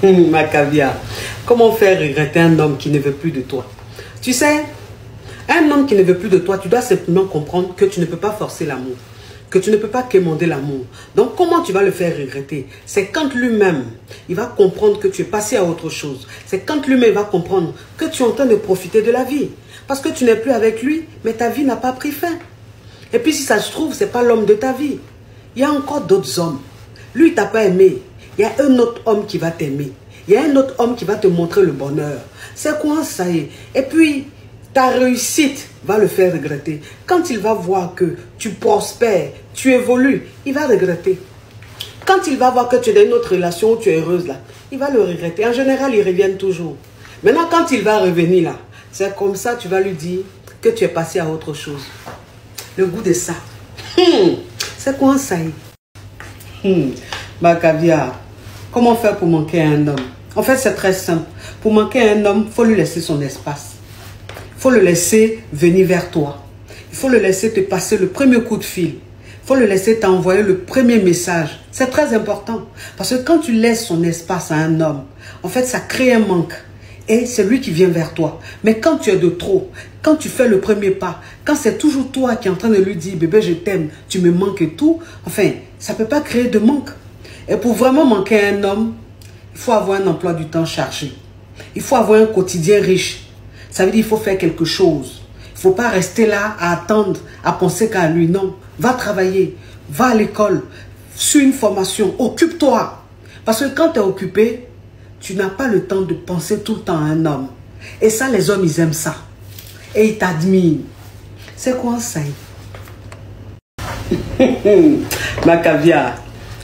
Ma caviar, comment faire regretter un homme qui ne veut plus de toi? Tu sais, un homme qui ne veut plus de toi, tu dois simplement comprendre que tu ne peux pas forcer l'amour, que tu ne peux pas quémander l'amour. Donc comment tu vas le faire regretter? C'est quand lui-même, il va comprendre que tu es passé à autre chose. C'est quand lui-même va comprendre que tu es en train de profiter de la vie. Parce que tu n'es plus avec lui, mais ta vie n'a pas pris fin. Et puis si ça se trouve, ce n'est pas l'homme de ta vie. Il y a encore d'autres hommes. Lui, il ne t'a pas aimé. Il y a un autre homme qui va t'aimer. Il y a un autre homme qui va te montrer le bonheur. C'est quoi ça y est? Et puis, ta réussite va le faire regretter. Quand il va voir que tu prospères, tu évolues, il va regretter. Quand il va voir que tu es dans une autre relation où tu es heureuse là, il va le regretter. En général, ils reviennent toujours. Maintenant, quand il va revenir là, c'est comme ça, tu vas lui dire que tu es passé à autre chose. Le goût de ça. C'est quoi ça y est? Ma caviar, comment faire pour manquer un homme? En fait, c'est très simple. Pour manquer un homme, il faut lui laisser son espace. Il faut le laisser venir vers toi. Il faut le laisser te passer le premier coup de fil. Il faut le laisser t'envoyer le premier message. C'est très important. Parce que quand tu laisses son espace à un homme, en fait, ça crée un manque. Et c'est lui qui vient vers toi. Mais quand tu es de trop, quand tu fais le premier pas, quand c'est toujours toi qui es en train de lui dire « Bébé, je t'aime, tu me manques et tout », enfin, ça ne peut pas créer de manque. Et pour vraiment manquer un homme, il faut avoir un emploi du temps chargé. Il faut avoir un quotidien riche. Ça veut dire qu'il faut faire quelque chose. Il ne faut pas rester là à attendre, à penser qu'à lui. Non, va travailler, va à l'école, suis une formation, occupe-toi. Parce que quand tu es occupé, tu n'as pas le temps de penser tout le temps à un homme. Et ça, les hommes, ils aiment ça. Et ils t'admirent. C'est quoi ça? Ma caviar,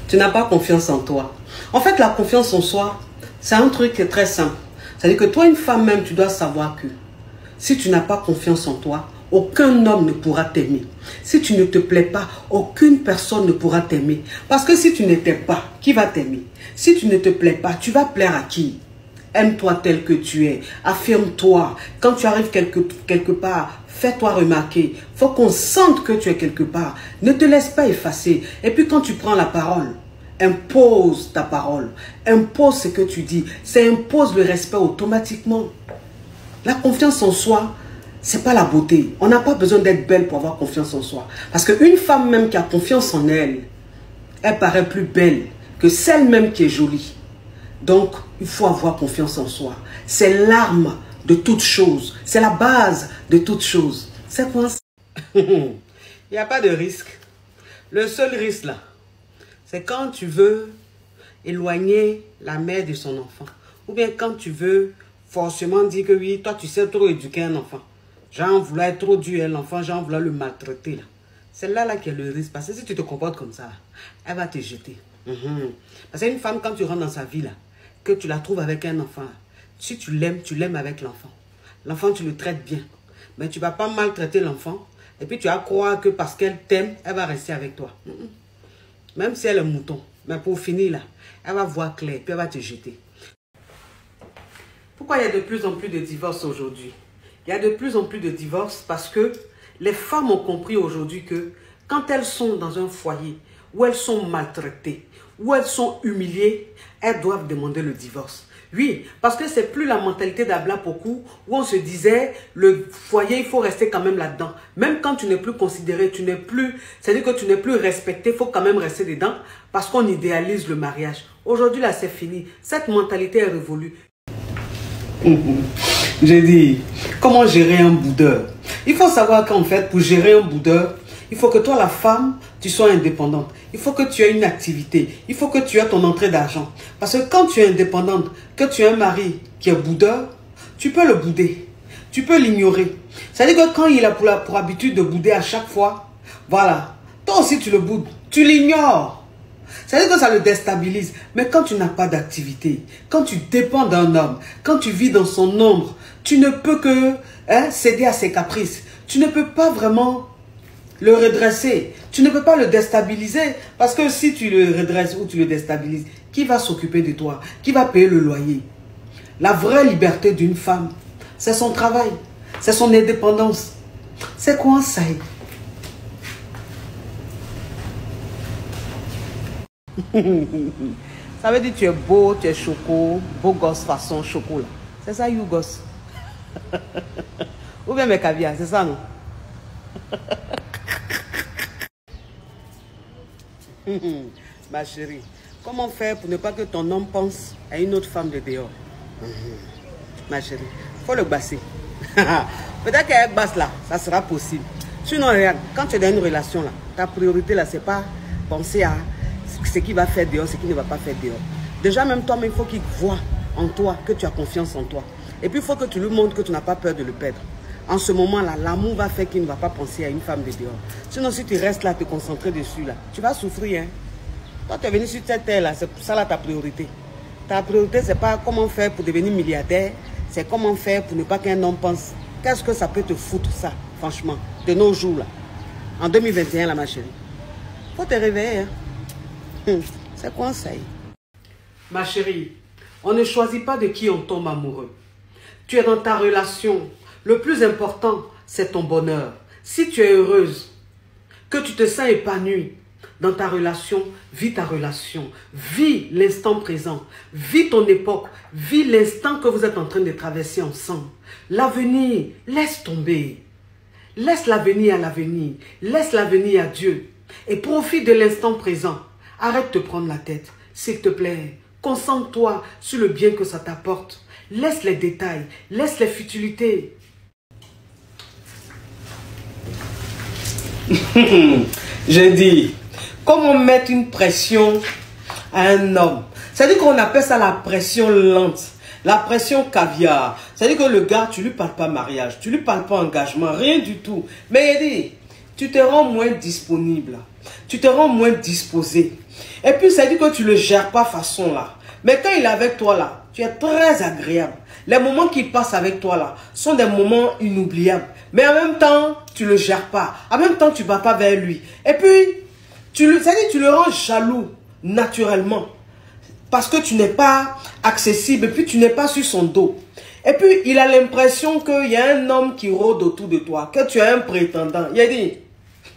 tu n'as pas confiance en toi. En fait, la confiance en soi, c'est un truc qui est très simple. C'est-à-dire que toi, une femme même, tu dois savoir que si tu n'as pas confiance en toi, aucun homme ne pourra t'aimer. Si tu ne te plais pas, aucune personne ne pourra t'aimer. Parce que si tu ne t'aimes pas, qui va t'aimer? Si tu ne te plais pas, tu vas plaire à qui? Aime-toi tel que tu es. Affirme-toi. Quand tu arrives quelque part, fais-toi remarquer. Il faut qu'on sente que tu es quelque part. Ne te laisse pas effacer. Et puis quand tu prends la parole, impose ta parole. Impose ce que tu dis. Ça impose le respect automatiquement. La confiance en soi, c'est pas la beauté. On n'a pas besoin d'être belle pour avoir confiance en soi. Parce qu'une femme même qui a confiance en elle, elle paraît plus belle que celle même qui est jolie. Donc, il faut avoir confiance en soi. C'est l'arme de toute chose. C'est la base de toute chose. C'est quoi ça? Il n'y a pas de risque. Le seul risque là, c'est quand tu veux éloigner la mère de son enfant. Ou bien quand tu veux forcément dire que oui, toi tu sais trop éduquer un enfant. Genre vouloir être trop dur à l'enfant, genre vouloir le maltraiter là. C'est là qui est le risque. Parce que si tu te comportes comme ça, elle va te jeter. Parce qu'une femme, quand tu rentres dans sa vie là, que tu la trouves avec un enfant, si tu l'aimes avec l'enfant. L'enfant, tu le traites bien. Mais tu ne vas pas maltraiter l'enfant. Et puis tu vas croire que parce qu'elle t'aime, elle va rester avec toi. Même si elle est mouton. Mais pour finir là, elle va voir clair, puis elle va te jeter. Pourquoi il y a de plus en plus de divorces aujourd'hui? Il y a de plus en plus de divorces parce que les femmes ont compris aujourd'hui que quand elles sont dans un foyer où elles sont maltraitées, où elles sont humiliées, elles doivent demander le divorce. Oui, parce que c'est plus la mentalité d'Abla Poku où on se disait le foyer, il faut rester quand même là-dedans. Même quand tu n'es plus considéré, tu n'es plus, c'est-à-dire que tu n'es plus respecté, il faut quand même rester dedans parce qu'on idéalise le mariage. Aujourd'hui, là, c'est fini. Cette mentalité est révolue. J'ai dit, comment gérer un boudeur? Il faut savoir qu'en fait, pour gérer un boudeur, il faut que toi, la femme, tu sois indépendante. Il faut que tu aies une activité. Il faut que tu aies ton entrée d'argent. Parce que quand tu es indépendante, que tu as un mari qui est boudeur, tu peux le bouder. Tu peux l'ignorer. C'est-à-dire que quand il a pour habitude de bouder à chaque fois, voilà, toi aussi tu le boudes. Tu l'ignores. C'est-à-dire que ça le déstabilise. Mais quand tu n'as pas d'activité, quand tu dépends d'un homme, quand tu vis dans son ombre, tu ne peux que céder à ses caprices. Tu ne peux pas vraiment le redresser. Tu ne peux pas le déstabiliser. Parce que si tu le redresses ou tu le déstabilises, qui va s'occuper de toi? Qui va payer le loyer? La vraie liberté d'une femme, c'est son travail. C'est son indépendance. C'est quoi ça? Ça veut dire que tu es beau, tu es choco, beau gosse façon chocolat. C'est ça, you gosse. Ou bien mes caviar, c'est ça, non? Ma chérie, comment faire pour ne pas que ton homme pense à une autre femme de dehors? Ma chérie, il faut le basser. Peut-être qu'avec basse là, ça sera possible. Sinon, regarde, quand tu es dans une relation là, ta priorité là, c'est pas penser à ce qu'il va faire dehors, ce qu'il ne va pas faire dehors. Déjà, même toi-même, il faut qu'il voit en toi que tu as confiance en toi. Et puis, il faut que tu lui montres que tu n'as pas peur de le perdre. En ce moment-là, l'amour va faire qu'il ne va pas penser à une femme de dehors. Sinon, si tu restes là, te concentrer dessus, là, tu vas souffrir. Hein? Toi, tu es venu sur cette terre-là, c'est ça là ta priorité. Ta priorité, c'est pas comment faire pour devenir milliardaire, c'est comment faire pour ne pas qu'un homme pense. Qu'est-ce que ça peut te foutre, ça, franchement, de nos jours, là, en 2021, là, ma chérie. Faut te réveiller. Hein? C'est quoi ça? Ma chérie, on ne choisit pas de qui on tombe amoureux. Tu es dans ta relation. Le plus important, c'est ton bonheur. Si tu es heureuse, que tu te sens épanouie dans ta relation, vis ta relation. Vis l'instant présent. Vis ton époque. Vis l'instant que vous êtes en train de traverser ensemble. L'avenir, laisse tomber. Laisse l'avenir à l'avenir. Laisse l'avenir à Dieu. Et profite de l'instant présent. Arrête de te prendre la tête. S'il te plaît, concentre-toi sur le bien que ça t'apporte. Laisse les détails. Laisse les futilités. J'ai dit, comment mettre une pression à un homme? C'est-à-dire qu'on appelle ça la pression lente, la pression caviar. C'est-à-dire que le gars, tu lui parles pas mariage, tu lui parles pas engagement, rien du tout. Mais il dit, tu te rends moins disponible, tu te rends moins disposé. Et puis, c'est-à-dire que tu le gères pas façon là. Mais quand il est avec toi là, tu es très agréable. Les moments qu'il passe avec toi là sont des moments inoubliables. Mais en même temps, tu ne le gères pas. En même temps, tu ne vas pas vers lui. Et puis, tu le rends jaloux naturellement. Parce que tu n'es pas accessible. Et puis, tu n'es pas sur son dos. Et puis, il a l'impression qu'il y a un homme qui rôde autour de toi. Que tu as un prétendant. Il a dit,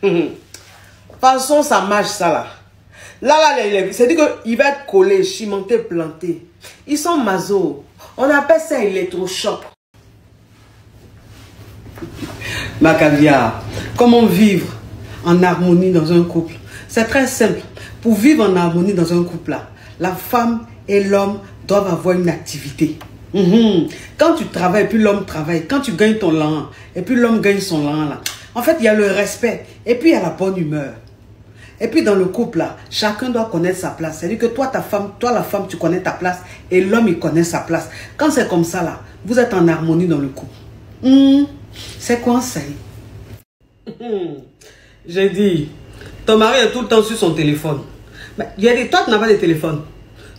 de toute façon, ça marche ça là. Là, c'est-à-dire qu'il va être collé, cimenté, planté. Ils sont maso. On appelle ça électrochoc. Ma caviar, comment vivre en harmonie dans un couple? C'est très simple. Pour vivre en harmonie dans un couple, là, la femme et l'homme doivent avoir une activité. Quand tu travailles, et puis l'homme travaille. Quand tu gagnes ton lan, et puis l'homme gagne son lan, là. En fait, il y a le respect. Et puis, il y a la bonne humeur. Et puis, dans le couple, là, chacun doit connaître sa place. C'est-à-dire que toi, la femme, tu connais ta place. Et l'homme, il connaît sa place. Quand c'est comme ça, là, vous êtes en harmonie dans le couple. C'est quoi ça? J'ai dit, ton mari est tout le temps sur son téléphone. Mais il y a des toi, tu n'as pas de téléphone.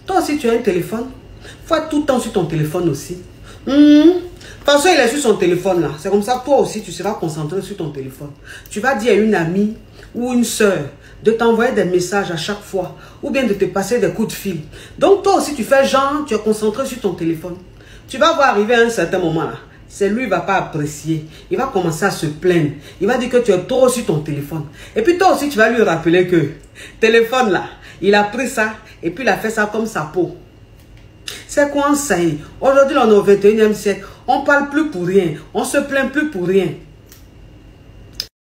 Toi aussi, tu as un téléphone. Il faut être tout le temps sur ton téléphone aussi. De toute façon, il est sur son téléphone là. C'est comme ça, toi aussi, tu seras concentré sur ton téléphone. Tu vas dire à une amie ou une soeur de t'envoyer des messages à chaque fois. Ou bien de te passer des coups de fil. Donc, toi aussi, tu fais genre, tu es concentré sur ton téléphone. Tu vas voir arriver à un certain moment là. C'est lui, il ne va pas apprécier. Il va commencer à se plaindre. Il va dire que tu es trop sur ton téléphone. Et puis toi aussi, tu vas lui rappeler que téléphone là, il a pris ça et puis il a fait ça comme sa peau. C'est quoi ça? Aujourd'hui, on est au 21e siècle. On ne parle plus pour rien. On ne se plaint plus pour rien.